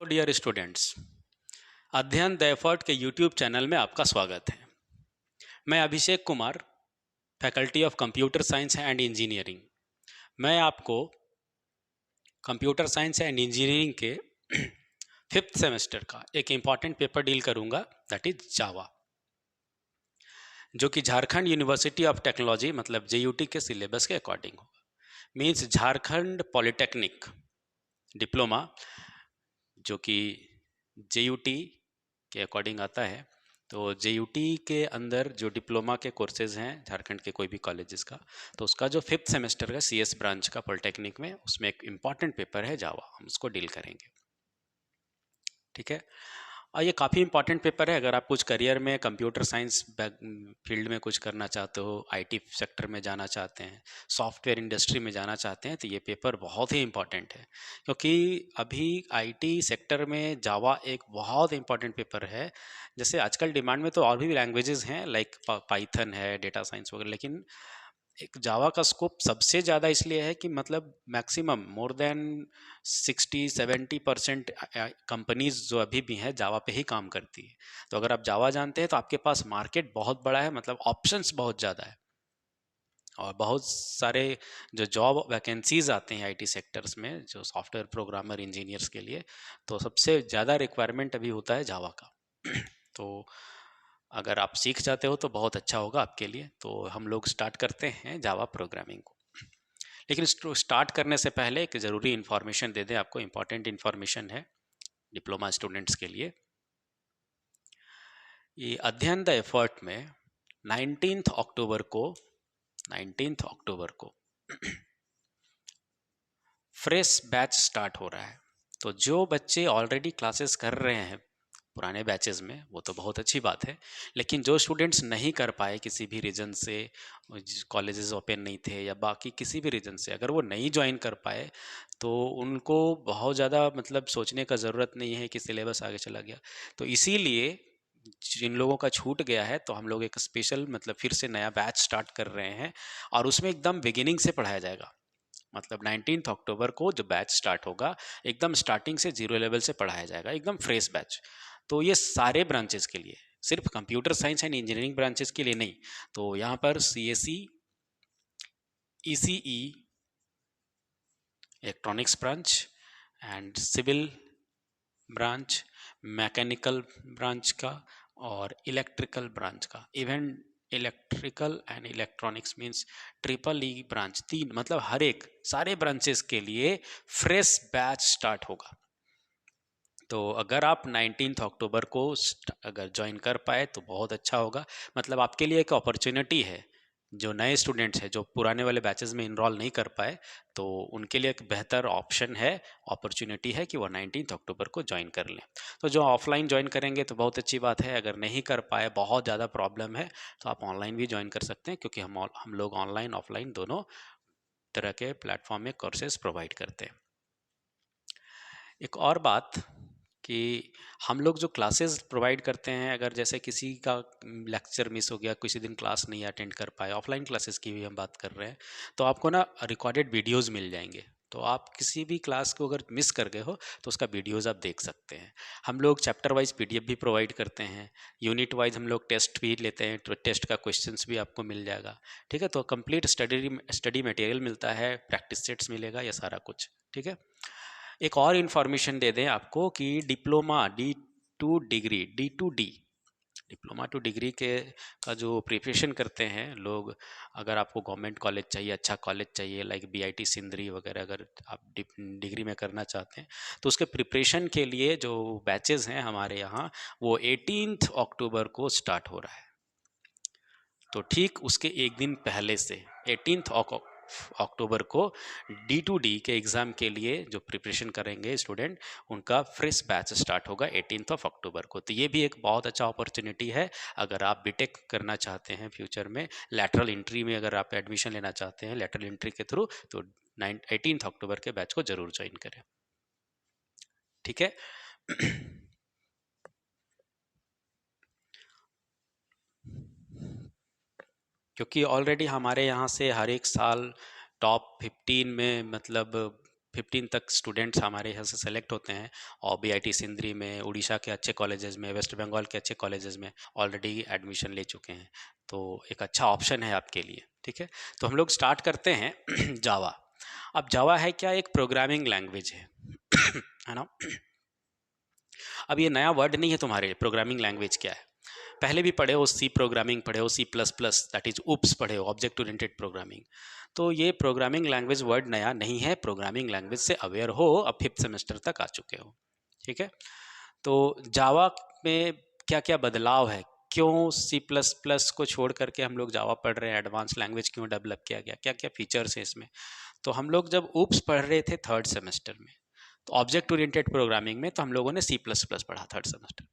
Dear students, Adhyayan the Effort के YouTube channel में आपका स्वागत है। मैं Abhishek Kumar, faculty of computer science and engineering. मैं आपको कंप्यूटर साइंस एंड इंजीनियरिंग के फिफ्थ सेमेस्टर का एक इम्पॉर्टेंट पेपर डील करूंगा, दैट इज जावा, जो कि झारखंड यूनिवर्सिटी ऑफ टेक्नोलॉजी मतलब JUT के सिलेबस के अकॉर्डिंग होगा। मीन्स झारखंड पॉलिटेक्निक डिप्लोमा, जो कि JUT के अकॉर्डिंग आता है। तो JUT के अंदर जो डिप्लोमा के कोर्सेज हैं झारखंड के कोई भी कॉलेजेस का, तो उसका जो फिफ्थ सेमेस्टर का CS ब्रांच का पॉलिटेक्निक में, उसमें एक इम्पॉर्टेंट पेपर है जावा, हम उसको डील करेंगे। ठीक है, और ये काफ़ी इंपॉर्टेंट पेपर है। अगर आप कुछ करियर में कंप्यूटर साइंस फील्ड में कुछ करना चाहते हो, IT सेक्टर में जाना चाहते हैं, सॉफ्टवेयर इंडस्ट्री में जाना चाहते हैं, तो ये पेपर बहुत ही इंपॉर्टेंट है, क्योंकि अभी IT सेक्टर में जावा एक बहुत इंपॉर्टेंट पेपर है। जैसे आजकल डिमांड में तो और भी लैंग्वेजेस हैं, लाइक पाइथन है, डेटा साइंस वगैरह, लेकिन एक जावा का स्कोप सबसे ज़्यादा इसलिए है कि मतलब मैक्सिमम मोर देन 60-70% कंपनीज जो अभी भी हैं जावा पे ही काम करती है। तो अगर आप जावा जानते हैं तो आपके पास मार्केट बहुत बड़ा है, मतलब ऑप्शंस बहुत ज़्यादा है, और बहुत सारे जो जॉब वैकेंसीज आते हैं IT सेक्टर्स में, जो सॉफ्टवेयर प्रोग्रामर इंजीनियर्स के लिए, तो सबसे ज़्यादा रिक्वायरमेंट अभी होता है जावा का। तो अगर आप सीख जाते हो तो बहुत अच्छा होगा आपके लिए। तो हम लोग स्टार्ट करते हैं जावा प्रोग्रामिंग को, लेकिन स्टार्ट करने से पहले एक ज़रूरी इन्फॉर्मेशन दे दें आपको, इम्पॉर्टेंट इन्फॉर्मेशन है डिप्लोमा स्टूडेंट्स के लिए। ये अध्ययन द एफर्ट में 19 अक्टूबर को फ्रेश बैच स्टार्ट हो रहा है। तो जो बच्चे ऑलरेडी क्लासेस कर रहे हैं पुराने बैचेस में, वो तो बहुत अच्छी बात है, लेकिन जो स्टूडेंट्स नहीं कर पाए किसी भी रीज़न से, कॉलेजेस ओपन नहीं थे या बाकी किसी भी रीज़न से, अगर वो नहीं ज्वाइन कर पाए तो उनको बहुत ज़्यादा मतलब सोचने का ज़रूरत नहीं है कि सिलेबस आगे चला गया। तो इसीलिए जिन लोगों का छूट गया है, तो हम लोग एक स्पेशल मतलब फिर से नया बैच स्टार्ट कर रहे हैं, और उसमें एकदम बिगिनिंग से पढ़ाया जाएगा। मतलब 19 अक्टूबर को जो बैच स्टार्ट होगा, एकदम स्टार्टिंग से 0 लेवल से पढ़ाया जाएगा, एकदम फ्रेश बैच। तो ये सारे ब्रांचेस के लिए, सिर्फ computer science and engineering branches के लिए नहीं। तो यहाँ पर CSE, ECE, electronics branch and civil branch, mechanical branch का और इलेक्ट्रिकल ब्रांच का, even electrical and electronics means triple E branch, 3 मतलब हर एक सारे ब्रांचेस के लिए फ्रेश बैच स्टार्ट होगा। तो अगर आप 19 अक्टूबर को अगर ज्वाइन कर पाए तो बहुत अच्छा होगा। मतलब आपके लिए एक अपॉर्चुनिटी है, जो नए स्टूडेंट्स हैं जो पुराने वाले बैचेस में इनरोल नहीं कर पाए, तो उनके लिए एक बेहतर ऑप्शन है, अपॉर्चुनिटी है कि वो 19 अक्टूबर को ज्वाइन कर लें। तो जो ऑफलाइन ज्वाइन करेंगे तो बहुत अच्छी बात है, अगर नहीं कर पाए, बहुत ज़्यादा प्रॉब्लम है, तो आप ऑनलाइन भी ज्वाइन कर सकते हैं, क्योंकि हम लोग ऑनलाइन ऑफलाइन दोनों तरह के प्लेटफॉर्म में कोर्सेज प्रोवाइड करते हैं। एक और बात कि हम लोग जो क्लासेस प्रोवाइड करते हैं, अगर जैसे किसी का लेक्चर मिस हो गया, किसी दिन क्लास नहीं अटेंड कर पाए, ऑफलाइन क्लासेस की भी हम बात कर रहे हैं, तो आपको ना रिकॉर्डेड वीडियोस मिल जाएंगे। तो आप किसी भी क्लास को अगर मिस कर गए हो तो उसका वीडियोस आप देख सकते हैं। हम लोग चैप्टर वाइज PDF भी प्रोवाइड करते हैं, यूनिट वाइज हम लोग टेस्ट भी लेते हैं, तो टेस्ट का क्वेश्चंस भी आपको मिल जाएगा। ठीक है, तो कंप्लीट स्टडी मटेरियल मिलता है, प्रैक्टिस सेट्स मिलेगा, ये सारा कुछ। ठीक है, एक और इन्फॉर्मेशन दे दें आपको कि diploma D2 diploma two degree के का जो प्रिपरेशन करते हैं लोग, अगर आपको गवर्नमेंट कॉलेज चाहिए, अच्छा कॉलेज चाहिए, लाइक BIT सिंदरी वगैरह, अगर आप डिग्री में करना चाहते हैं, तो उसके प्रिपरेशन के लिए जो बैचेस हैं हमारे यहाँ, वो 18 अक्टूबर को स्टार्ट हो रहा है। तो ठीक उसके एक दिन पहले से 18 अक्टूबर को D2D के एग्ज़ाम के लिए जो प्रिपरेशन करेंगे स्टूडेंट, उनका फ्रेश बैच स्टार्ट होगा 18 अक्टूबर को। तो ये भी एक बहुत अच्छा अपॉर्चुनिटी है, अगर आप बीटेक करना चाहते हैं फ्यूचर में, लैटरल एंट्री में अगर आप एडमिशन लेना चाहते हैं लैटरल एंट्री के थ्रू, तो 18 अक्टूबर के बैच को ज़रूर ज्वाइन करें। ठीक है। क्योंकि ऑलरेडी हमारे यहाँ से हर एक साल टॉप 15 में मतलब 15 तक स्टूडेंट्स हमारे यहाँ से सेलेक्ट होते हैं और बीआईटी सिंदरी में, उड़ीसा के अच्छे कॉलेजेस में, वेस्ट बंगाल के अच्छे कॉलेजेस में ऑलरेडी एडमिशन ले चुके हैं। तो एक अच्छा ऑप्शन है आपके लिए। ठीक है, तो हम लोग स्टार्ट करते हैं जावा। अब जावा है क्या? एक प्रोग्रामिंग लैंग्वेज है ना। अब ये नया वर्ड नहीं है तुम्हारे लिए, प्रोग्रामिंग लैंग्वेज क्या है, पहले भी पढ़े हो, सी प्रोग्रामिंग पढ़े हो, C++ दैट इज उप्स पढ़े हो, ऑब्जेक्ट ओरिएंटेड प्रोग्रामिंग। तो ये प्रोग्रामिंग लैंग्वेज वर्ड नया नहीं है, प्रोग्रामिंग लैंग्वेज से अवेयर हो, अब 5th सेमेस्टर तक आ चुके हो। ठीक है, तो जावा में क्या क्या बदलाव है, क्यों C++ को छोड़ करके हम लोग जावा पढ़ रहे हैं, एडवांस लैंग्वेज क्यों डेवलप किया गया, क्या क्या फीचर्स हैं इसमें। तो हम लोग जब उप्स पढ़ रहे थे 3rd सेमेस्टर में, तो ऑब्जेक्ट ओरिएंटेड प्रोग्रामिंग में, तो हम लोगों ने C++ पढ़ा 3rd सेमेस्टर में।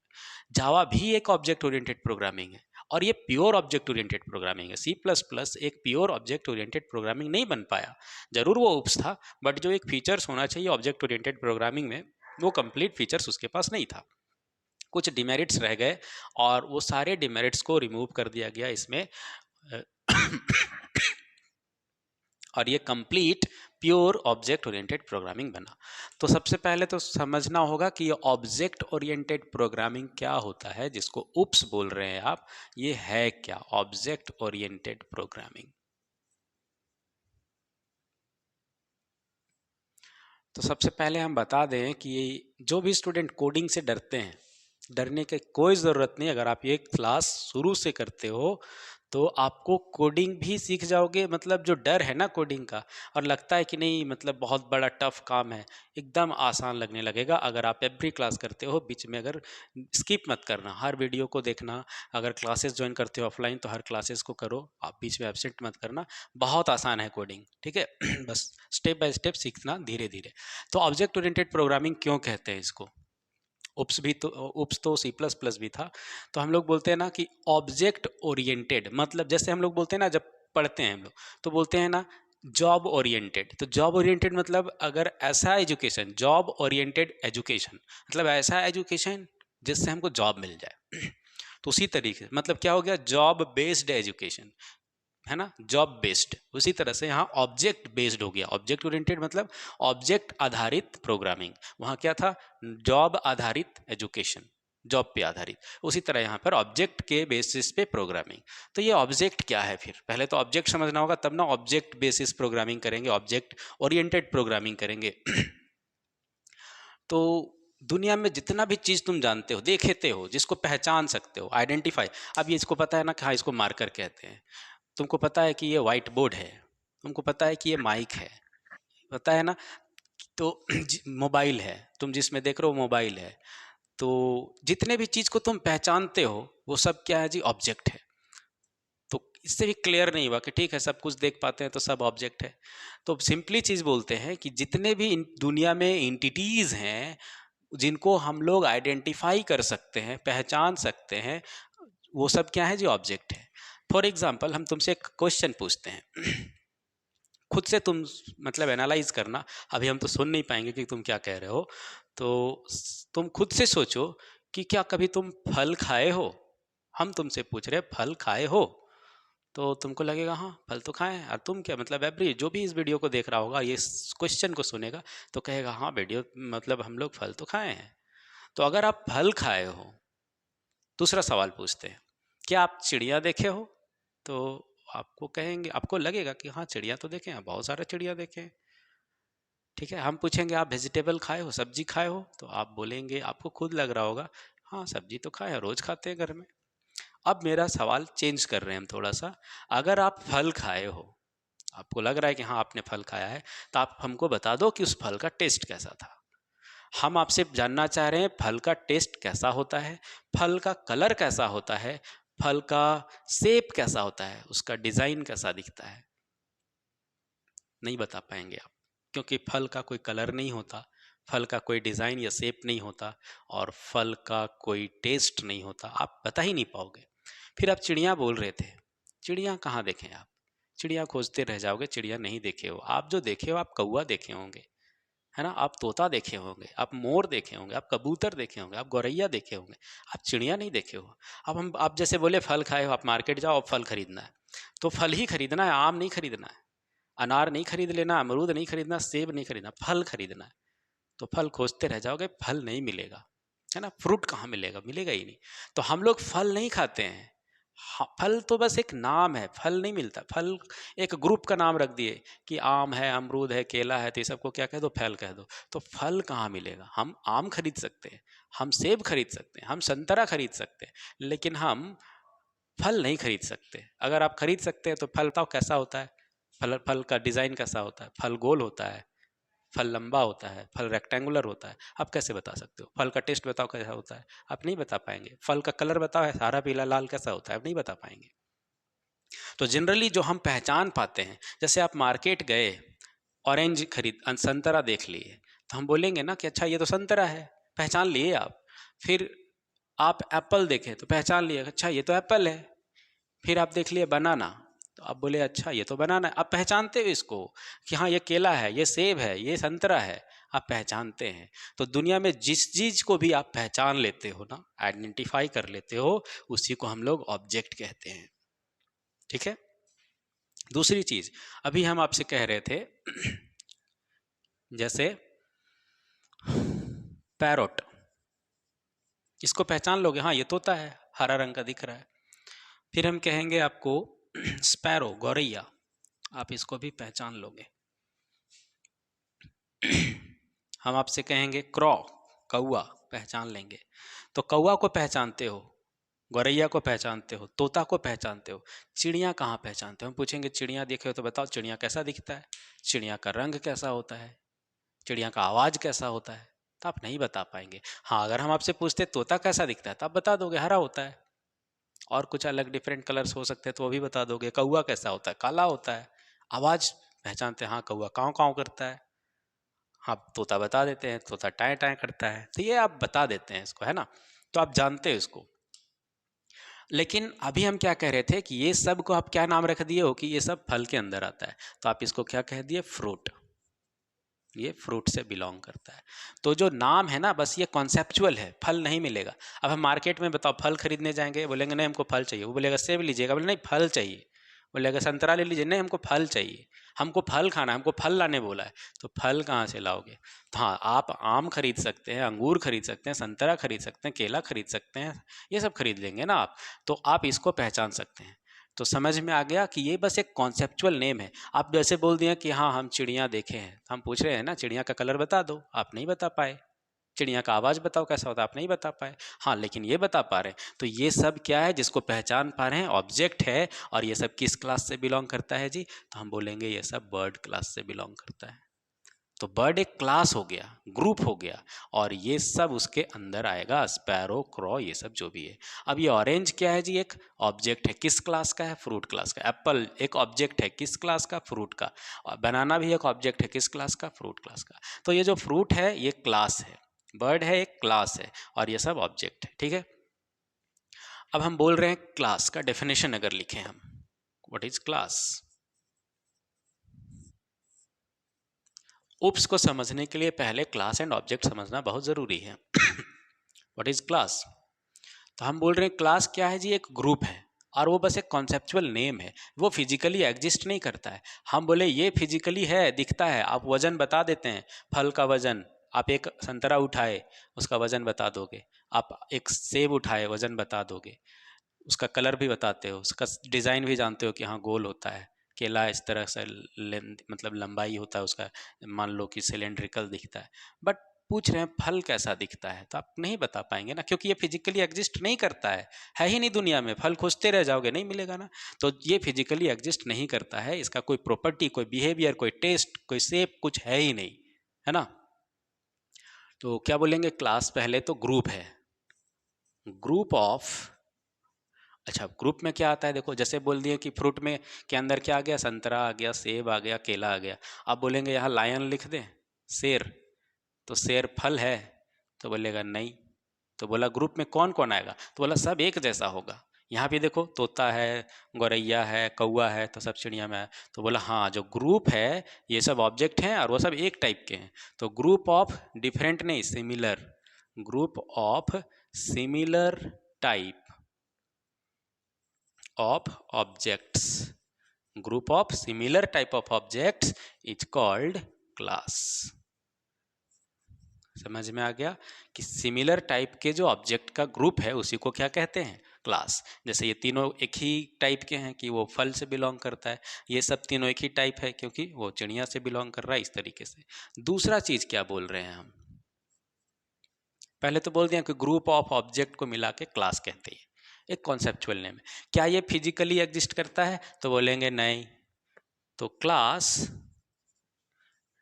जावा भी एक ऑब्जेक्ट ओरिएंटेड प्रोग्रामिंग है, और ये प्योर ऑब्जेक्ट ओरिएंटेड प्रोग्रामिंग है। C++ एक प्योर ऑब्जेक्ट ओरिएंटेड प्रोग्रामिंग नहीं बन पाया, जरूर वो उप्स था, बट जो एक फीचर्स होना चाहिए ऑब्जेक्ट ओरिएंटेड प्रोग्रामिंग में, वो कंप्लीट फीचर्स उसके पास नहीं था, कुछ डिमेरिट्स रह गए, और वो सारे डिमेरिट्स को रिमूव कर दिया गया इसमें और ये complete pure object oriented programming बना। तो सबसे पहले तो समझना होगा कि ये ऑब्जेक्ट ओरिएंटेड प्रोग्रामिंग क्या होता है, जिसको उप्स बोल रहे हैं आप, ये है क्या ऑब्जेक्ट ओरिएंटेड प्रोग्रामिंग। तो सबसे पहले हम बता दें कि जो भी स्टूडेंट कोडिंग से डरते हैं, डरने की कोई ज़रूरत नहीं। अगर आप ये क्लास शुरू से करते हो तो आपको कोडिंग भी सीख जाओगे। मतलब जो डर है ना कोडिंग का, और लगता है कि नहीं मतलब बहुत बड़ा टफ काम है, एकदम आसान लगने लगेगा अगर आप एवरी क्लास करते हो। बीच में अगर स्किप मत करना, हर वीडियो को देखना। अगर क्लासेस ज्वाइन करते हो ऑफलाइन तो हर क्लासेस को करो, आप बीच में एब्सेंट मत करना। बहुत आसान है कोडिंग, ठीक है। बस स्टेप बाय स्टेप सीखना धीरे धीरे। तो ऑब्जेक्ट ओरिएंटेड प्रोग्रामिंग क्यों कहते हैं इसको? उप्स तो C++ भी था। तो हम लोग बोलते हैं ना कि ऑब्जेक्ट ओरिएंटेड, मतलब जैसे हम लोग बोलते हैं ना, जब पढ़ते हैं हम लोग तो बोलते हैं ना जॉब ओरिएंटेड। तो जॉब ओरिएंटेड मतलब अगर ऐसा एजुकेशन, जॉब ओरिएंटेड एजुकेशन मतलब ऐसा एजुकेशन जिससे हमको जॉब मिल जाए। तो उसी तरीके मतलब क्या हो गया, जॉब बेस्ड एजुकेशन, है ना, जॉब बेस्ड। उसी तरह से यहाँ ऑब्जेक्ट बेस्ड हो गया। ऑब्जेक्ट ओरिएंटेड मतलब ऑब्जेक्ट आधारित प्रोग्रामिंग, वहाँ क्या था, जॉब आधारित एजुकेशन, जॉब पे आधारित। उसी तरह यहाँ पर ऑब्जेक्ट के बेसिस पे प्रोग्रामिंग। तो ये ऑब्जेक्ट क्या है, फिर पहले तो ऑब्जेक्ट समझना होगा, तब ना ऑब्जेक्ट बेसिस प्रोग्रामिंग करेंगे, ऑब्जेक्ट ओरिएंटेड प्रोग्रामिंग करेंगे। तो दुनिया में जितना भी चीज़ तुम जानते हो, देखते हो, जिसको पहचान सकते हो, आइडेंटिफाई। अब ये इसको पता है ना कि हाँ इसको मार्कर कहते हैं, तुमको पता है कि ये व्हाइट बोर्ड है, तुमको पता है कि ये माइक है, पता है ना। तो मोबाइल है, तुम जिसमें देख रहे हो मोबाइल है। तो जितने भी चीज़ को तुम पहचानते हो वो सब क्या है जी, ऑब्जेक्ट है। तो इससे भी क्लियर नहीं हुआ कि ठीक है सब कुछ देख पाते हैं तो सब ऑब्जेक्ट है। तो सिंपली चीज़ बोलते हैं कि जितने भी दुनिया में एंटिटीज़ हैं, जिनको हम लोग आइडेंटिफाई कर सकते हैं, पहचान सकते हैं, वो सब क्या है जी, ऑब्जेक्ट है। फॉर एग्जाम्पल हम तुमसे एक क्वेश्चन पूछते हैं, खुद से तुम मतलब एनालाइज करना। अभी हम तो सुन नहीं पाएंगे कि तुम क्या कह रहे हो, तो तुम खुद से सोचो कि क्या कभी तुम फल खाए हो। हम तुमसे पूछ रहे फल खाए हो, तो तुमको लगेगा हाँ फल तो खाए हैं। और तुम क्या मतलब एवरी जो भी इस वीडियो को देख रहा होगा, ये क्वेश्चन को सुनेगा, तो कहेगा हाँ वीडियो मतलब हम लोग फल तो खाए हैं। तो अगर आप फल खाए हो, दूसरा सवाल पूछते हैं, क्या आप चिड़िया देखे हो? तो आपको कहेंगे, आपको लगेगा कि हाँ चिड़िया तो देखे हैं, बहुत सारे चिड़िया देखे हैं। ठीक है, हम पूछेंगे आप वेजिटेबल खाए हो, सब्जी खाए हो? तो आप बोलेंगे, आपको खुद लग रहा होगा हाँ सब्जी तो खाए हैं, रोज खाते हैं घर में। अब मेरा सवाल चेंज कर रहे हैं हम थोड़ा सा। अगर आप फल खाए हो, आपको लग रहा है कि हाँ आपने फल खाया है, तो आप हमको बता दो कि उस फल का टेस्ट कैसा था। हम आपसे जानना चाह रहे हैं फल का टेस्ट कैसा होता है, फल का कलर कैसा होता है, फल का शेप कैसा होता है, उसका डिज़ाइन कैसा दिखता है। नहीं बता पाएंगे आप, क्योंकि फल का कोई कलर नहीं होता, फल का कोई डिज़ाइन या शेप नहीं होता, और फल का कोई टेस्ट नहीं होता, आप बता ही नहीं पाओगे। फिर आप चिड़िया बोल रहे थे, चिड़िया कहाँ देखें आप? चिड़िया खोजते रह जाओगे, चिड़िया नहीं देखे हो। आप जो देखे हो आप कौवा देखे होंगे, है ना, आप तोता देखे होंगे, आप मोर देखे होंगे, आप कबूतर देखे होंगे, आप गौरैया देखे होंगे, आप चिड़िया नहीं देखे हो। अब हम आप जैसे बोले फल खाए हो, आप मार्केट जाओ, अब फल खरीदना है, तो फल ही खरीदना है, आम नहीं खरीदना है। अनार नहीं खरीद लेना, अमरूद नहीं खरीदना, सेब नहीं खरीदना, फल खरीदना है। तो फल खोजते रह जाओगे, फल नहीं मिलेगा, है ना। फ्रूट कहाँ मिलेगा, मिलेगा ही नहीं। तो हम लोग फल नहीं खाते हैं। फल तो बस एक नाम है, फल नहीं मिलता। फल एक ग्रुप का नाम रख दिए कि आम है, अमरूद है, केला है, तो ये सबको क्या कह दो, फल कह दो। तो फल कहाँ मिलेगा। हम आम खरीद सकते हैं, हम सेब खरीद सकते हैं, हम संतरा खरीद सकते हैं, लेकिन हम फल नहीं खरीद सकते। अगर आप खरीद सकते हैं तो फल बताओ कैसा होता है, फल फल का डिज़ाइन कैसा होता है। फल गोल होता है, फल लंबा होता है, फल रेक्टेंगुलर होता है। आप कैसे बता सकते हो। फल का टेस्ट बताओ कैसा होता है, आप नहीं बता पाएंगे। फल का कलर बताओ है हरा पीला लाल कैसा होता है, आप नहीं बता पाएंगे। तो जनरली जो हम पहचान पाते हैं, जैसे आप मार्केट गए, ऑरेंज खरीद संतरा देख लिए, तो हम बोलेंगे ना कि अच्छा ये तो संतरा है, पहचान लिए आप। फिर आप एप्पल देखें तो पहचान लिए, अच्छा ये तो एप्पल है। फिर आप देख लिए बनाना, तो आप बोले अच्छा ये तो बनाना है। आप पहचानते हो इसको कि हाँ ये केला है, ये सेब है, ये संतरा है, आप पहचानते हैं। तो दुनिया में जिस चीज़ को भी आप पहचान लेते हो ना, आइडेंटिफाई कर लेते हो, उसी को हम लोग ऑब्जेक्ट कहते हैं। ठीक है। दूसरी चीज़ अभी हम आपसे कह रहे थे, जैसे पैरोट, इसको पहचान लोगे, हाँ ये तोता है, हरा रंग का दिख रहा है। फिर हम कहेंगे आपको स्पैरो, गौरैया, आप इसको भी पहचान लोगे। हम आपसे कहेंगे क्रॉ, कौआ, पहचान लेंगे। तो कौआ को पहचानते हो, गौरैया को पहचानते हो, तोता को पहचानते हो, चिड़िया कहाँ पहचानते हो। हम पूछेंगे चिड़िया देखे हो तो बताओ चिड़िया कैसा दिखता है, चिड़िया का रंग कैसा होता है, चिड़िया का आवाज़ कैसा होता है, तो आप नहीं बता पाएंगे। हाँ अगर हम आपसे पूछते तोता कैसा दिखता है तो आप बता दोगे हरा होता है, और कुछ अलग डिफरेंट कलर्स हो सकते हैं तो वो भी बता दोगे। कौआ कैसा होता है, काला होता है। आवाज़ पहचानते हैं, हाँ कौआ काँव काँव करता है, हाँ तोता बता देते हैं तोता टाएं टाएं करता है। तो ये आप बता देते हैं इसको, है ना, तो आप जानते हो इसको। लेकिन अभी हम क्या कह रहे थे कि ये सब को आप क्या नाम रख दिए हो कि ये सब फल के अंदर आता है, तो आप इसको क्या कह दिए, फ्रूट। ये फ्रूट से बिलोंग करता है। तो जो नाम है ना बस ये कॉन्सेप्चुअल है, फल नहीं मिलेगा। अब हम मार्केट में बताओ फल खरीदने जाएंगे, बोलेंगे नहीं हमको फल चाहिए, वो बोलेगा सेब लीजिएगा, बोले नहीं फल चाहिए, बोलेगा संतरा ले लीजिए, नहीं हमको फल चाहिए, हमको फल खाना है, हमको फल लाने बोला है। तो फल कहाँ से लाओगे। तो हाँ आप आम खरीद सकते हैं, अंगूर खरीद सकते हैं, संतरा खरीद सकते हैं, केला खरीद सकते हैं, ये सब खरीद लेंगे ना आप, तो आप इसको पहचान सकते हैं। तो समझ में आ गया कि ये बस एक कॉन्सेप्चुअल नेम है। आप जैसे बोल दिए कि हाँ हम चिड़िया देखे हैं, हम पूछ रहे हैं ना चिड़िया का कलर बता दो, आप नहीं बता पाए। चिड़िया का आवाज़ बताओ कैसा होता है, आप नहीं बता पाए। हाँ लेकिन ये बता पा रहे हैं। तो ये सब क्या है जिसको पहचान पा रहे हैं, ऑब्जेक्ट है। और ये सब किस क्लास से बिलोंग करता है जी, तो हम बोलेंगे ये सब बर्ड क्लास से बिलोंग करता है। तो बर्ड एक क्लास हो गया, ग्रुप हो गया, और ये सब उसके अंदर आएगा, स्पैरो, क्रॉ, ये सब जो भी है। अब ये ऑरेंज क्या है जी, एक ऑब्जेक्ट है, किस क्लास का है, फ्रूट क्लास का। एप्पल एक ऑब्जेक्ट है, किस क्लास का, फ्रूट का। और बनाना भी एक ऑब्जेक्ट है, किस क्लास का, फ्रूट क्लास का। तो ये जो फ्रूट है ये क्लास है, बर्ड है एक क्लास है, और ये सब ऑब्जेक्ट है। ठीक है। अब हम बोल रहे हैं क्लास का डेफिनेशन अगर लिखें हम, व्हाट इज क्लास। उप्स को समझने के लिए पहले क्लास एंड ऑब्जेक्ट समझना बहुत ज़रूरी है। What is class. तो हम बोल रहे हैं क्लास क्या है जी, एक ग्रुप है, और वो बस एक कॉन्सेप्चुअल नेम है, वो फिजिकली एग्जिस्ट नहीं करता है। हम बोले ये फिजिकली है, दिखता है, आप वजन बता देते हैं, फल का वजन, आप एक संतरा उठाए उसका वजन बता दोगे, आप एक सेब उठाए वजन बता दोगे, उसका कलर भी बताते हो, उसका डिज़ाइन भी जानते हो कि हाँ गोल होता है। केला इस तरह से लेंथ मतलब लंबाई होता है उसका, मान लो कि सिलेंड्रिकल दिखता है। बट पूछ रहे हैं फल कैसा दिखता है, तो आप नहीं बता पाएंगे ना, क्योंकि ये फिजिकली एग्जिस्ट नहीं करता है ही नहीं दुनिया में। फल खोजते रह जाओगे नहीं मिलेगा ना। तो ये फिजिकली एग्जिस्ट नहीं करता है, इसका कोई प्रॉपर्टी, कोई बिहेवियर, कोई टेस्ट, कोई शेप कुछ है ही नहीं, है ना। तो क्या बोलेंगे, क्लास पहले तो ग्रुप है, ग्रुप ऑफ। अच्छा ग्रुप में क्या आता है, देखो जैसे बोल दिए कि फ्रूट में के अंदर क्या आ गया, संतरा आ गया, सेब आ गया, केला आ गया। आप बोलेंगे यहाँ लायन लिख दें, शेर, तो शेर फल है, तो बोलेगा नहीं। तो बोला ग्रुप में कौन कौन आएगा, तो बोला सब एक जैसा होगा। यहाँ भी देखो तोता है, गौरैया है, कौआ है, तो सब चिड़िया में है। तो बोला हाँ जो ग्रुप है ये सब ऑब्जेक्ट हैं और वो सब एक टाइप के हैं। तो ग्रुप ऑफ डिफरेंट नहीं, similar, group of similar type of objects, group of similar type of objects is called class. समझ में आ गया कि सिमिलर टाइप के जो ऑब्जेक्ट का ग्रुप है उसी को क्या कहते हैं, क्लास। जैसे ये तीनों एक ही टाइप के हैं कि वो फल से बिलोंग करता है, ये सब तीनों एक ही टाइप है क्योंकि वो चिड़िया से बिलोंग कर रहा है, इस तरीके से। दूसरा चीज क्या बोल रहे हैं हम, पहले तो बोल दिया कि ग्रुप ऑफ ऑब्जेक्ट को मिला के क्लास कहते हैं, एक कॉन्सेप्चुअल नेम है। क्या ये फिजिकली एग्जिस्ट करता है, तो बोलेंगे नहीं। तो class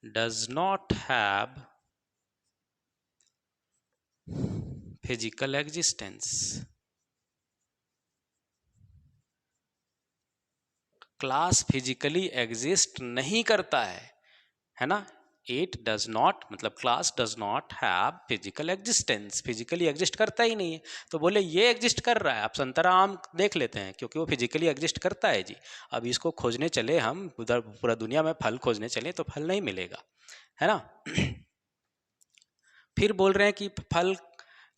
does not have physical existence. Class physically exist नहीं करता है ना। इट डज नॉट मतलब class does not have physical existence, physically exist करता ही नहीं है। तो बोले ये एग्जिस्ट कर रहा है, आप संतरा आम देख लेते हैं क्योंकि वो फिजिकली एग्जिस्ट करता है जी। अब इसको खोजने चले हम उधर पूरा दुनिया में फल खोजने चले तो फल नहीं मिलेगा, है ना। फिर बोल रहे हैं कि फल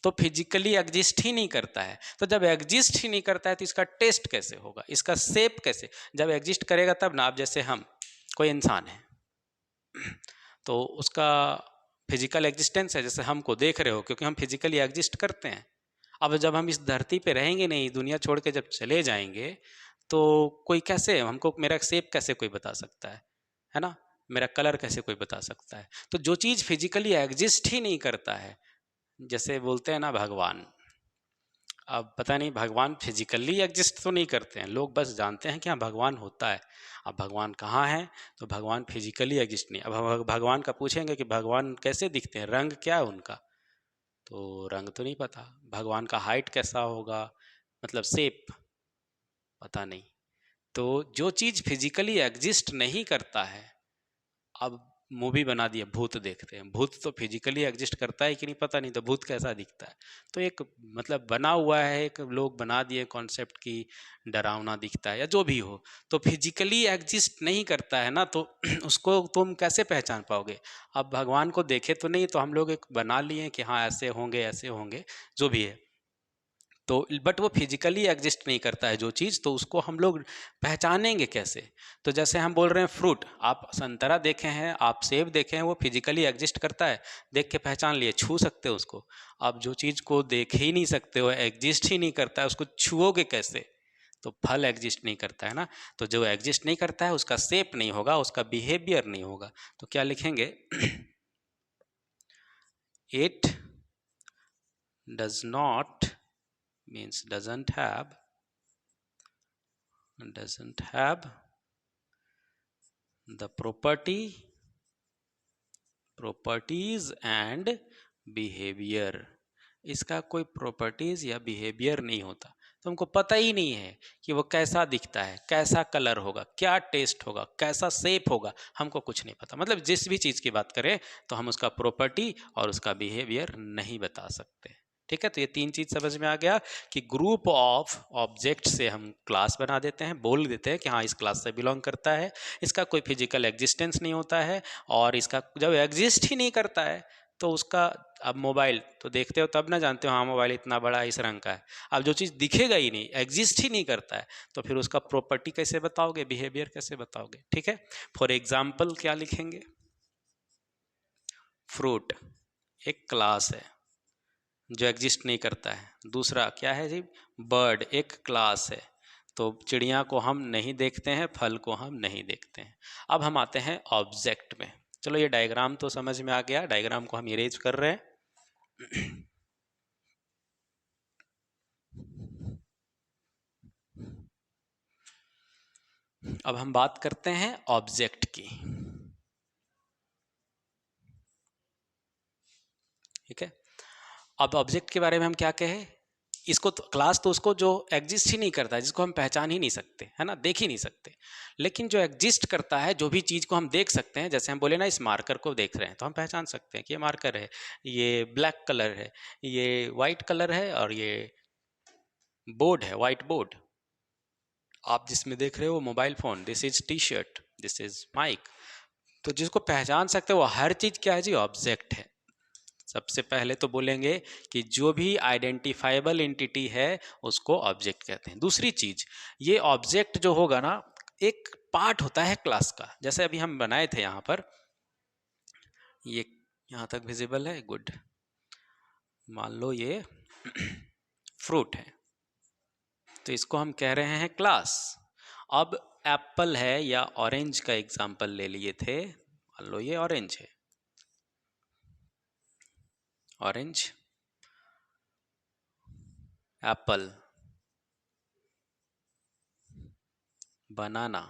तो फिजिकली एग्जिस्ट ही नहीं करता है। तो जब एग्जिस्ट ही नहीं करता है तो इसका टेस्ट कैसे होगा, इसका शेप कैसे, जब एग्जिस्ट करेगा तब ना। आप जैसे हम कोई इंसान है तो उसका फिजिकल एग्जिस्टेंस है, जैसे हमको देख रहे हो क्योंकि हम फिजिकली एग्जिस्ट करते हैं। अब जब हम इस धरती पे रहेंगे नहीं, दुनिया छोड़ के जब चले जाएंगे तो कोई कैसे हमको मेरा शेप कैसे कोई बता सकता है ना, मेरा कलर कैसे कोई बता सकता है। तो जो चीज़ फिजिकली एग्जिस्ट ही नहीं करता है, जैसे बोलते हैं ना भगवान, अब पता नहीं भगवान फिजिकली एग्जिस्ट तो नहीं करते हैं, लोग बस जानते हैं कि हाँ भगवान होता है। अब भगवान कहाँ है, तो भगवान फिजिकली एग्जिस्ट नहीं। अब भगवान का पूछेंगे कि भगवान कैसे दिखते हैं, रंग क्या है उनका, तो रंग तो नहीं पता। भगवान का हाइट कैसा होगा, मतलब शेप पता नहीं। तो जो चीज़ फिजिकली एग्जिस्ट नहीं करता है, अब मूवी बना दिया भूत देखते हैं, भूत तो फिजिकली एग्जिस्ट करता है कि नहीं पता नहीं, तो भूत कैसा दिखता है। तो एक मतलब बना हुआ है, एक लोग बना दिए कॉन्सेप्ट की डरावना दिखता है या जो भी हो, तो फिजिकली एग्जिस्ट नहीं करता है ना, तो उसको तुम कैसे पहचान पाओगे। अब भगवान को देखे तो नहीं, तो हम लोग एक बना लिए कि हाँ ऐसे होंगे जो भी है। तो बट वो फिजिकली एग्जिस्ट नहीं करता है जो चीज़, तो उसको हम लोग पहचानेंगे कैसे। तो जैसे हम बोल रहे हैं फ्रूट, आप संतरा देखे हैं, आप सेब देखे हैं, वो फिजिकली एग्जिस्ट करता है, देख के पहचान लिए, छू सकते हो उसको। आप जो चीज़ को देख ही नहीं सकते हो, एग्जिस्ट ही नहीं करता है, उसको छुओगे कैसे। तो फल एग्जिस्ट नहीं करता है ना, तो जो एग्जिस्ट नहीं करता है उसका शेप नहीं होगा, उसका बिहेवियर नहीं होगा। तो क्या लिखेंगे, it does not means doesn't have the properties and behavior। इसका कोई प्रॉपर्टीज या बिहेवियर नहीं होता, तो हमको पता ही नहीं है कि वो कैसा दिखता है, कैसा कलर होगा, क्या टेस्ट होगा, कैसा शेप होगा, हमको कुछ नहीं पता। मतलब जिस भी चीज़ की बात करें तो हम उसका प्रॉपर्टी और उसका बिहेवियर नहीं बता सकते। ठीक है, तो ये तीन चीज़ समझ में आ गया कि ग्रुप ऑफ ऑब्जेक्ट से हम क्लास बना देते हैं, बोल देते हैं कि हाँ इस क्लास से बिलोंग करता है, इसका कोई फिजिकल एग्जिस्टेंस नहीं होता है, और इसका जब एग्जिस्ट ही नहीं करता है तो उसका, अब मोबाइल तो देखते हो तब ना जानते हो हाँ मोबाइल इतना बड़ा इस रंग का है। अब जो चीज़ दिखेगा ही नहीं, एग्जिस्ट ही नहीं करता है, तो फिर उसका प्रॉपर्टी कैसे बताओगे, बिहेवियर कैसे बताओगे। ठीक है, फॉर एग्जाम्पल क्या लिखेंगे, फ्रूट एक क्लास है जो एग्जिस्ट नहीं करता है। दूसरा क्या है जी, बर्ड एक क्लास है, तो चिड़िया को हम नहीं देखते हैं, फल को हम नहीं देखते हैं। अब हम आते हैं ऑब्जेक्ट में। चलो ये डायग्राम तो समझ में आ गया, डायग्राम को हम इरेज कर रहे हैं। अब हम बात करते हैं ऑब्जेक्ट की। ठीक है, अब ऑब्जेक्ट के बारे में हम क्या कहें, इसको तो क्लास तो उसको जो एग्जिस्ट ही नहीं करता है, जिसको हम पहचान ही नहीं सकते, है ना, देख ही नहीं सकते। लेकिन जो एग्जिस्ट करता है, जो भी चीज़ को हम देख सकते हैं, जैसे हम बोले ना इस मार्कर को देख रहे हैं तो हम पहचान सकते हैं कि ये मार्कर है, ये ब्लैक कलर है, ये वाइट कलर है, और ये बोर्ड है, वाइट बोर्ड। आप जिसमें देख रहे हो mobile phone, this is T shirt, this is mic. तो जिसको पहचान सकते हो वो हर चीज़ क्या है जी, ऑब्जेक्ट है। सबसे पहले तो बोलेंगे कि जो भी आइडेंटिफाइबल एंटिटी है उसको ऑब्जेक्ट कहते हैं। दूसरी चीज, ये ऑब्जेक्ट जो होगा ना, एक पार्ट होता है क्लास का। जैसे अभी हम बनाए थे यहाँ पर, ये यहाँ तक विजिबल है, गुड। मान लो ये फ्रूट है, तो इसको हम कह रहे हैं क्लास। अब एप्पल है या ऑरेंज का एग्जाम्पल ले लिए थे, मान लो ये ऑरेंज है, ऑरेंज, एप्पल, बनाना,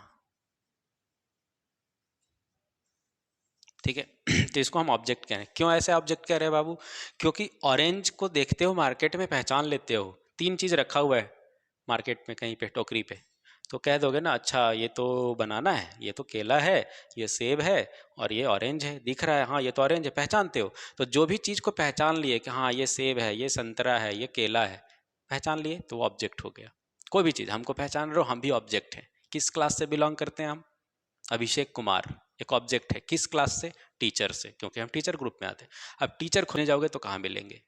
ठीक है। तो इसको हम ऑब्जेक्ट कह रहे हैं। क्यों ऐसे ऑब्जेक्ट कह रहे हैं बाबू? क्योंकि ऑरेंज को देखते हो मार्केट में, पहचान लेते हो, 3 चीज रखा हुआ है मार्केट में कहीं पे टोकरी पे, तो कह दोगे ना अच्छा ये तो बनाना है, ये तो केला है, ये सेब है और ये ऑरेंज है, दिख रहा है, हाँ ये तो ऑरेंज है, पहचानते हो। तो जो भी चीज़ को पहचान लिए कि हाँ ये सेब है, ये संतरा है, ये केला है, पहचान लिए तो वो ऑब्जेक्ट हो गया। कोई भी चीज़ हमको पहचान रहे हो, हम भी ऑब्जेक्ट हैं। किस क्लास से बिलोंग करते हैं हम? अभिषेक कुमार एक ऑब्जेक्ट है, किस क्लास से? टीचर से, क्योंकि हम टीचर ग्रुप में आते हैं। अब टीचर खोजने जाओगे तो कहाँ मिलेंगे?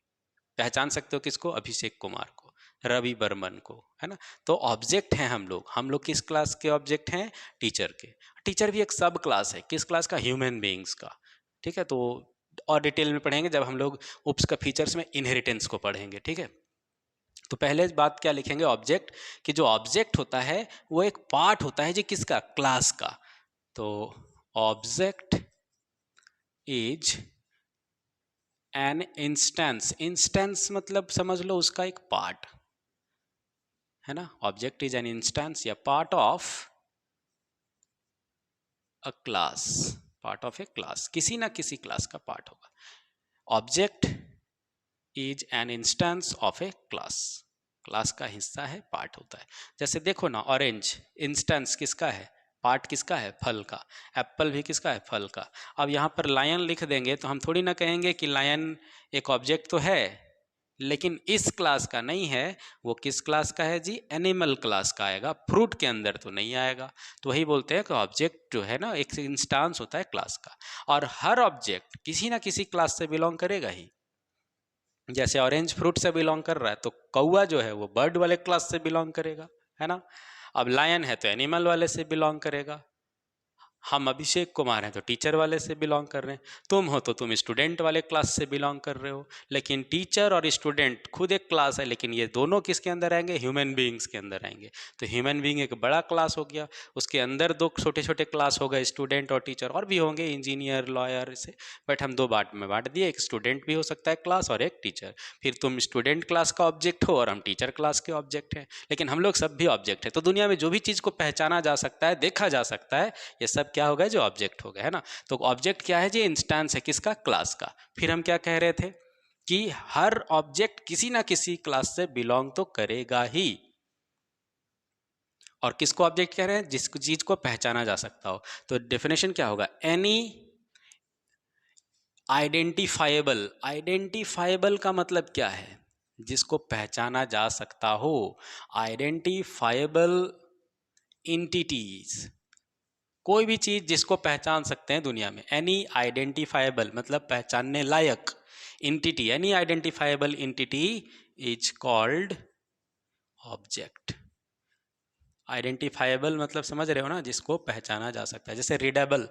पहचान सकते हो किसको? अभिषेक कुमार को, रवि बर्मन को, है ना। तो ऑब्जेक्ट हैं हम लोग किस क्लास के ऑब्जेक्ट हैं? टीचर के। टीचर भी एक सब क्लास है, किस क्लास का? ह्यूमन बीइंग्स का, ठीक है। तो और डिटेल में पढ़ेंगे जब हम लोग उप्स का फीचर्स में इनहेरिटेंस को पढ़ेंगे, ठीक है। तो पहले बात क्या लिखेंगे? ऑब्जेक्ट, कि जो ऑब्जेक्ट होता है वो एक पार्ट होता है जी किसका? क्लास का। तो object is an instance, instance मतलब समझ लो उसका एक पार्ट है ना। ऑब्जेक्ट इज एन इंस्टेंस या part of a class, part of A class, किसी ना किसी क्लास का पार्ट होगा। Object is an instance of A class, class का हिस्सा है, पार्ट होता है। जैसे देखो ना, ऑरेंज इंस्टेंस किसका है? पार्ट किसका है? फल का। एप्पल भी किसका है? फल का। अब यहाँ पर लायन लिख देंगे तो हम थोड़ी ना कहेंगे कि लायन एक ऑब्जेक्ट तो है लेकिन इस क्लास का नहीं है। वो किस क्लास का है जी? एनिमल क्लास का आएगा, फ्रूट के अंदर तो नहीं आएगा। तो वही बोलते हैं कि ऑब्जेक्ट जो है ना एक इंस्टांस होता है क्लास का, और हर ऑब्जेक्ट किसी ना किसी क्लास से बिलोंग करेगा ही। जैसे ऑरेंज फ्रूट से बिलोंग कर रहा है तो कौआ जो है वो बर्ड वाले क्लास से बिलोंग करेगा, है ना। अब लायन है तो एनिमल वाले से बिलोंग करेगा। हम अभिषेक कुमार हैं तो टीचर वाले से बिलोंग कर रहे हैं। तुम हो तो तुम स्टूडेंट वाले क्लास से बिलोंग कर रहे हो। लेकिन टीचर और स्टूडेंट खुद एक क्लास है, लेकिन ये दोनों किसके अंदर आएंगे? ह्यूमन बीइंग्स के अंदर आएंगे। तो ह्यूमन बीइंग एक बड़ा क्लास हो गया, उसके अंदर 2 छोटे छोटे क्लास हो गए, स्टूडेंट और टीचर, और भी होंगे इंजीनियर, लॉयर से, बट हम 2 पार्ट में बांट दिए। एक स्टूडेंट भी हो सकता है क्लास और एक टीचर। फिर तुम स्टूडेंट क्लास का ऑब्जेक्ट हो और हम टीचर क्लास के ऑब्जेक्ट हैं, लेकिन हम लोग सब भी ऑब्जेक्ट है। तो दुनिया में जो भी चीज़ को पहचाना जा सकता है, देखा जा सकता है, ये सब क्या हो गया? जो ऑब्जेक्ट हो गया, है ना। तो ऑब्जेक्ट क्या है जी? इंस्टेंस है किसका? क्लास का। फिर हम क्या कह रहे थे कि हर ऑब्जेक्ट किसी ना किसी क्लास से बिलोंग तो करेगा ही। और किसको ऑब्जेक्ट कह रहे हैं? जिस चीज को पहचाना जा सकता हो। तो डेफिनेशन क्या होगा? एनी आइडेंटिफाइबल, आइडेंटिफाइबल का मतलब क्या है? जिसको पहचाना जा सकता हो। आइडेंटिफाइबल इंटिटीज, कोई भी चीज जिसको पहचान सकते हैं दुनिया में। एनी आइडेंटिफाइबल मतलब पहचानने लायक। Entity, any identifiable entity is called object. Identifiable मतलब समझ रहे हो ना, जिसको पहचाना जा सकता है। जैसे रीडेबल,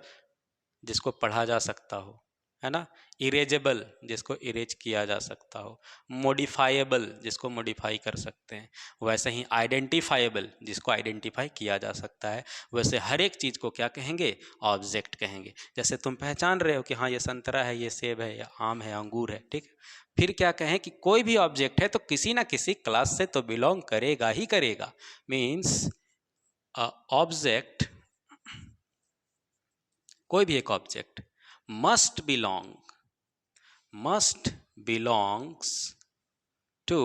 जिसको पढ़ा जा सकता हो, है ना। इरेजेबल, जिसको इरेज किया जा सकता हो। मॉडिफाइएबल, जिसको मॉडिफाई कर सकते हैं। वैसे ही आइडेंटिफाइएबल, जिसको आइडेंटिफाई किया जा सकता है। वैसे हर एक चीज़ को क्या कहेंगे? ऑब्जेक्ट कहेंगे। जैसे तुम पहचान रहे हो कि हाँ ये संतरा है, ये सेब है, या आम है, अंगूर है, ठीक है। फिर क्या कहें कि कोई भी ऑब्जेक्ट है तो किसी ना किसी क्लास से तो बिलोंग करेगा ही करेगा। मीन्स ऑब्जेक्ट, कोई भी एक object must belongs to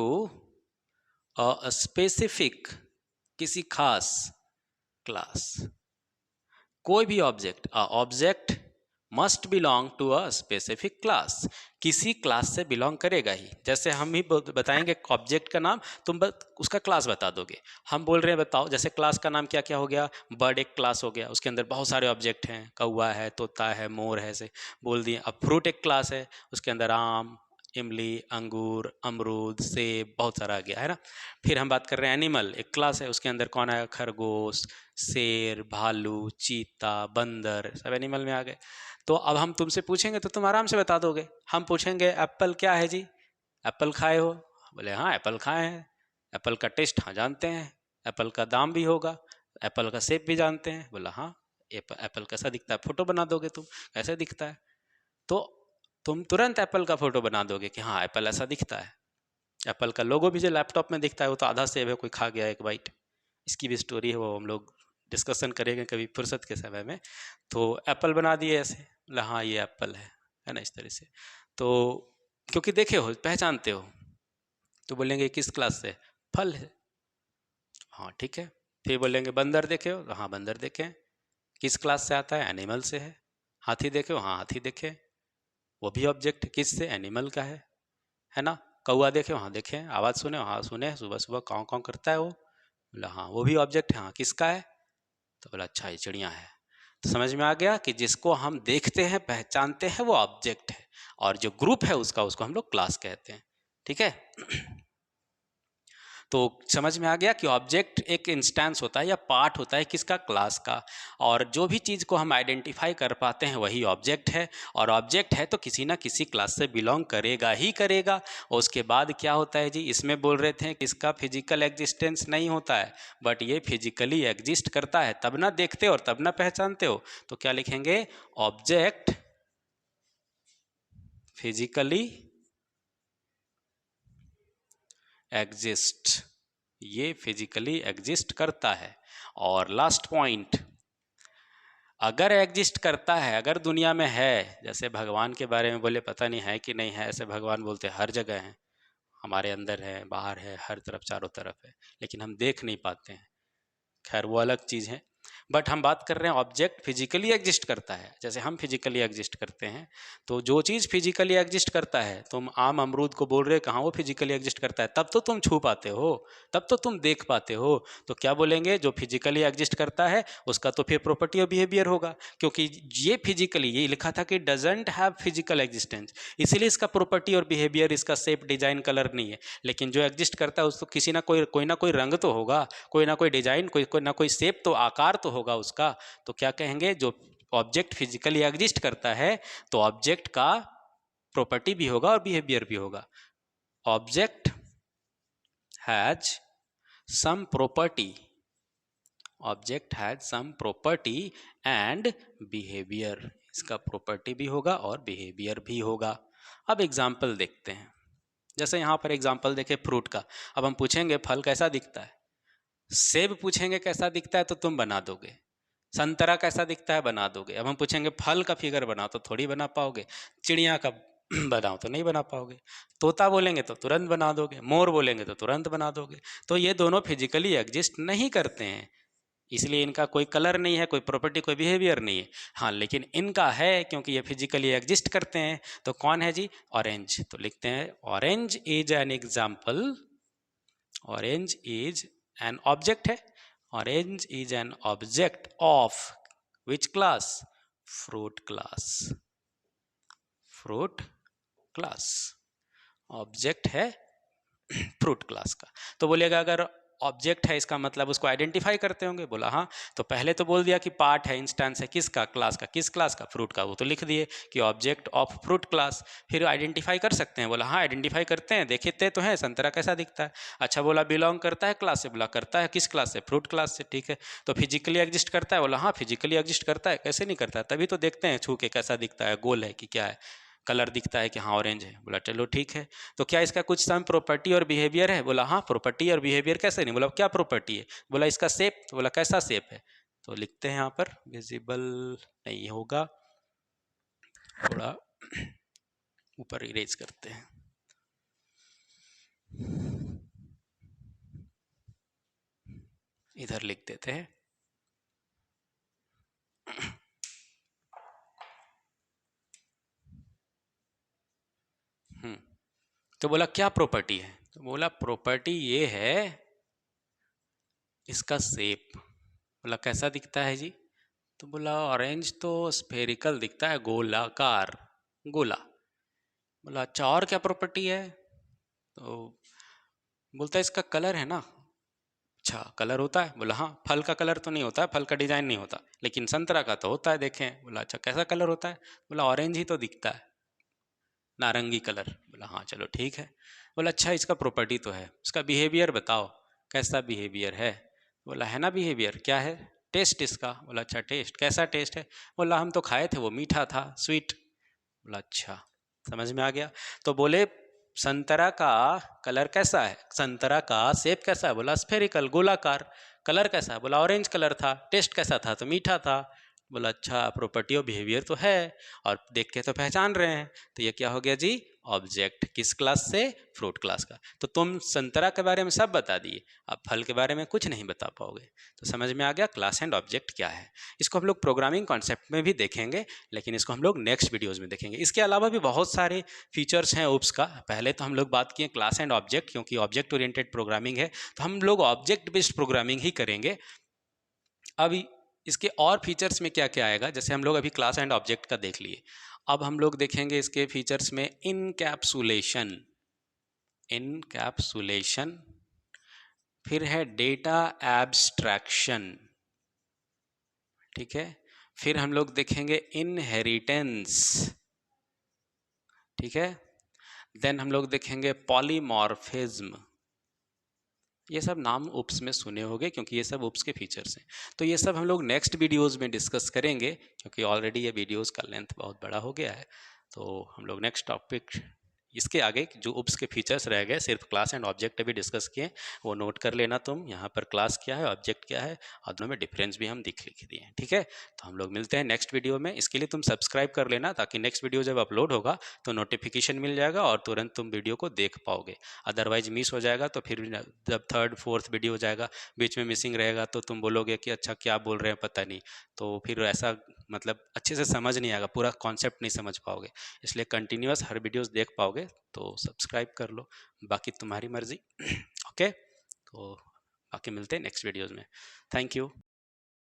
a specific, किसी खास क्लास। कोई भी object, object must belong to a specific class, किसी क्लास से बिलोंग करेगा ही। जैसे हम ही बताएंगे ऑब्जेक्ट का नाम, तुम उसका क्लास बता दोगे। हम बोल रहे हैं बताओ, जैसे क्लास का नाम क्या क्या हो गया? बर्ड एक क्लास हो गया, उसके अंदर बहुत सारे ऑब्जेक्ट हैं, कौवा है, तोता है, मोर है, ऐसे बोल दिए। अब फ्रूट एक क्लास है, उसके अंदर आम, इमली, अंगूर, अमरूद, सेब, बहुत सारा आ गया है ना। फिर हम बात कर रहे हैं एनिमल, एक क्लास है, उसके अंदर कौन आएगा? खरगोश, शेर, भालू, चीता, बंदर, सब एनिमल में आ गए। तो अब हम तुमसे पूछेंगे तो तुम आराम से बता दोगे। हम पूछेंगे एप्पल क्या है जी, एप्पल खाए हो? बोले हाँ एप्पल खाए हैं। एप्पल का टेस्ट हाँ जानते हैं। एप्पल का दाम भी होगा। एप्पल का शेप भी जानते हैं। बोला हाँ। एप्पल कैसा दिखता है? फोटो बना दोगे तुम, कैसे दिखता है? तो तुम तुरंत एप्पल का फोटो बना दोगे कि हाँ एप्पल ऐसा दिखता है। एप्पल का लोगो भी जो लैपटॉप में दिखता है वो तो आधा सेब है, कोई खा गया एक बाइट। इसकी भी स्टोरी है, वो हम लोग डिस्कशन करेंगे कभी फुर्सत के समय में। तो एप्पल बना दिए ऐसे, बोला हाँ ये एप्पल है ना, इस तरह से। तो क्योंकि देखे हो, पहचानते हो, तो बोलेंगे किस क्लास से? फल है। हाँ ठीक है। फिर बोलेंगे बंदर देखे हो? हाँ बंदर देखे। किस क्लास से आता है? एनिमल से है। हाथी देखे हो? हाँ हाथी देखे। वो भी ऑब्जेक्ट किस से? एनिमल का है ना। कौआ देखे हो? हाँ देखे। आवाज़ सुने हो? हाँ सुने, सुबह सुबह काँव काँव करता है वो। बोला हाँ वो भी ऑब्जेक्ट है। हाँ किसका है? तो बोला अच्छा ये चिड़िया है। तो समझ में आ गया कि जिसको हम देखते हैं पहचानते हैं वो ऑब्जेक्ट है, और जो ग्रुप है उसका, उसको हम लोग क्लास कहते हैं। ठीक है। तो समझ में आ गया कि ऑब्जेक्ट एक इंस्टेंस होता है या पार्ट होता है किसका? क्लास का। और जो भी चीज़ को हम आइडेंटिफाई कर पाते हैं वही ऑब्जेक्ट है, और ऑब्जेक्ट है तो किसी ना किसी क्लास से बिलोंग करेगा ही करेगा। और उसके बाद क्या होता है जी, इसमें बोल रहे थे कि इसका फिजिकल एग्जिस्टेंस नहीं होता है, बट ये फिजिकली एग्जिस्ट करता है, तब ना देखते हो और तब ना पहचानते हो। तो क्या लिखेंगे? ऑब्जेक्ट फिजिकली एग्जिस्ट, ये फिजिकली एग्जिस्ट करता है। और लास्ट पॉइंट, अगर एग्जिस्ट करता है, अगर दुनिया में है, जैसे भगवान के बारे में बोले पता नहीं है कि नहीं है, ऐसे भगवान बोलते हर जगह है, हमारे अंदर है, बाहर है, हर तरफ चारों तरफ है, लेकिन हम देख नहीं पाते हैं। खैर वो अलग चीज़ है। बट हम बात कर रहे हैं ऑब्जेक्ट फिजिकली एग्जिस्ट करता है, जैसे हम फिजिकली एग्जिस्ट करते हैं। तो जो चीज़ फिजिकली एग्जिस्ट करता है, तुम आम अमरूद को बोल रहे कहाँ वो फिजिकली एग्जिस्ट करता है, तब तो तुम छू पाते हो, तब तो तुम देख पाते हो। तो क्या बोलेंगे? जो फिजिकली एग्जिस्ट करता है उसका तो फिर प्रॉपर्टी और बिहेवियर होगा, क्योंकि ये फिजिकली, ये लिखा था कि डजेंट हैव फिजिकल एग्जिस्टेंस, इसीलिए इसका प्रॉपर्टी और बिहेवियर, इसका शेप, डिजाइन, कलर नहीं है। लेकिन जो एग्जिस्ट करता है उसको किसी ना कोई रंग तो होगा, कोई ना कोई डिजाइन, कोई ना कोई शेप, तो आकार तो होगा उसका। तो क्या कहेंगे? जो ऑब्जेक्ट फिजिकली एग्जिस्ट करता है तो ऑब्जेक्ट का प्रॉपर्टी भी होगा और बिहेवियर भी होगा। Object has sum property, object has sum property and behaviour, इसका प्रॉपर्टी भी होगा और बिहेवियर भी होगा। अब एग्जाम्पल देखते हैं। जैसे यहाँ पर एग्जाम्पल देखें फ्रूट का। अब हम पूछेंगे फल कैसा दिखता है? सेब पूछेंगे कैसा दिखता है तो तुम बना दोगे। संतरा कैसा दिखता है? बना दोगे। अब हम पूछेंगे फल का फिगर बनाओ तो थोड़ी बना पाओगे। चिड़िया का बनाओ तो नहीं बना पाओगे। तोता बोलेंगे तो तुरंत बना दोगे, मोर बोलेंगे तो तुरंत बना दोगे। तो ये दोनों फिजिकली एग्जिस्ट नहीं करते हैं, इसलिए इनका कोई कलर नहीं है, कोई प्रॉपर्टी, कोई बिहेवियर नहीं है। हाँ लेकिन इनका है, क्योंकि ये फिजिकली एग्जिस्ट करते हैं। तो कौन है जी? ऑरेंज। तो लिखते हैं orange is an example, orange is an object है, orange is an object of which class? Fruit class, fruit class object है फ्रूट क्लास का। तो बोलिएगा अगर ऑब्जेक्ट है इसका मतलब उसको आइडेंटिफाई करते होंगे। बोला हाँ। तो पहले तो बोल दिया कि पार्ट है, इंस्टेंस है, किसका? क्लास का। किस क्लास का? फ्रूट का। वो तो लिख दिए कि ऑब्जेक्ट ऑफ फ्रूट क्लास। फिर आइडेंटिफाई कर सकते हैं? बोला हाँ आइडेंटिफाई करते हैं, देखते तो हैं संतरा कैसा दिखता है। अच्छा बोला बिलोंग करता है क्लास से? बोला करता है। किस क्लास से? फ्रूट क्लास से। ठीक है। तो फिजिकली एग्जिस्ट करता है? बोला हाँ फिजिकली एग्जिस्ट करता है। कैसे नहीं करता है? तभी तो देखते हैं छू के कैसा दिखता है, गोल है कि क्या है, कलर दिखता है कि हाँ ऑरेंज है। बोला चलो ठीक है। तो क्या इसका कुछ सम प्रॉपर्टी और बिहेवियर है? बोला हाँ प्रॉपर्टी और बिहेवियर। कैसे नहीं? बोला क्या प्रॉपर्टी है? बोला इसका शेप। तो बोला कैसा शेप है? तो लिखते हैं यहाँ पर, विजिबल नहीं होगा, थोड़ा ऊपर इरेज करते हैं। इधर लिख देते हैं। तो बोला क्या प्रॉपर्टी है? तो बोला प्रॉपर्टी ये है इसका शेप। बोला कैसा दिखता है जी? तो बोला ऑरेंज तो स्फेरिकल दिखता है, गोलाकार, गोला। बोला अच्छा और क्या प्रॉपर्टी है? तो बोलता है इसका कलर है ना। अच्छा कलर होता है? बोला हाँ, फल का कलर तो नहीं होता है, फल का डिजाइन नहीं होता, लेकिन संतरा का तो होता है, देखें। बोला अच्छा कैसा कलर होता है? बोला ऑरेंज ही तो दिखता है, नारंगी कलर। बोला हाँ चलो ठीक है। बोला अच्छा इसका प्रॉपर्टी तो है, इसका बिहेवियर बताओ, कैसा बिहेवियर है? बोला है ना बिहेवियर, क्या है? टेस्ट इसका। बोला अच्छा टेस्ट, कैसा टेस्ट है? बोला हम तो खाए थे वो मीठा था, स्वीट। बोला अच्छा, समझ में आ गया। तो बोले संतरा का कलर कैसा है, संतरा का शेप कैसा है? बोला स्फेरिकल, गोलाकार। कलर कैसा है? बोला ऑरेंज कलर था। टेस्ट कैसा था? तो मीठा था। बोला अच्छा प्रॉपर्टी ऑफ बिहेवियर तो है और देख के तो पहचान रहे हैं, तो ये क्या हो गया जी? ऑब्जेक्ट। किस क्लास से? फ्रूट क्लास का। तो तुम संतरा के बारे में सब बता दिए, अब फल के बारे में कुछ नहीं बता पाओगे। तो समझ में आ गया क्लास एंड ऑब्जेक्ट क्या है। इसको हम लोग प्रोग्रामिंग कॉन्सेप्ट में भी देखेंगे, लेकिन इसको हम लोग नेक्स्ट वीडियोज़ में देखेंगे। इसके अलावा भी बहुत सारे फीचर्स हैं ओप्स का। पहले तो हम लोग बात किए क्लास एंड ऑब्जेक्ट, क्योंकि ऑब्जेक्ट ओरिएंटेड प्रोग्रामिंग है, तो हम लोग ऑब्जेक्ट बेस्ड प्रोग्रामिंग ही करेंगे। अब इसके और फीचर्स में क्या क्या आएगा, जैसे हम लोग अभी क्लास एंड ऑब्जेक्ट का देख लिए, अब हम लोग देखेंगे इसके फीचर्स में इनकैप्सुलेशन। इनकैप्सुलेशन, फिर है डेटा एब्स्ट्रैक्शन, ठीक है। फिर हम लोग देखेंगे इनहेरिटेंस, ठीक है। देन हम लोग देखेंगे पॉलीमॉर्फिज्म। ये सब नाम उप्स में सुने होंगे, क्योंकि ये सब उप्स के फीचर्स हैं। तो ये सब हम लोग नेक्स्ट वीडियोस में डिस्कस करेंगे, क्योंकि ऑलरेडी ये वीडियोस का लेंथ बहुत बड़ा हो गया है। तो हम लोग नेक्स्ट टॉपिक, इसके आगे जो उप्स के फीचर्स रह गए, सिर्फ क्लास एंड ऑब्जेक्ट भी डिस्कस किए, वो नोट कर लेना तुम। यहाँ पर क्लास क्या है, ऑब्जेक्ट क्या है, और दोनों में डिफरेंस भी हम लिख दिए हैं, ठीक है। तो हम लोग मिलते हैं नेक्स्ट वीडियो में। इसके लिए तुम सब्सक्राइब कर लेना, ताकि नेक्स्ट वीडियो जब अपलोड होगा तो नोटिफिकेशन मिल जाएगा और तुरंत तुम वीडियो को देख पाओगे। अदरवाइज मिस हो जाएगा, तो फिर जब थर्ड फोर्थ वीडियो हो जाएगा, बीच में मिसिंग रहेगा, तो तुम बोलोगे कि अच्छा क्या बोल रहे हैं पता नहीं, तो फिर ऐसा मतलब अच्छे से समझ नहीं आएगा, पूरा कॉन्सेप्ट नहीं समझ पाओगे। इसलिए कंटिन्यूअस हर वीडियोस देख पाओगे तो सब्सक्राइब कर लो, बाकी तुम्हारी मर्जी। ओके, तो बाकी मिलते हैं नेक्स्ट वीडियोस में। Thank you.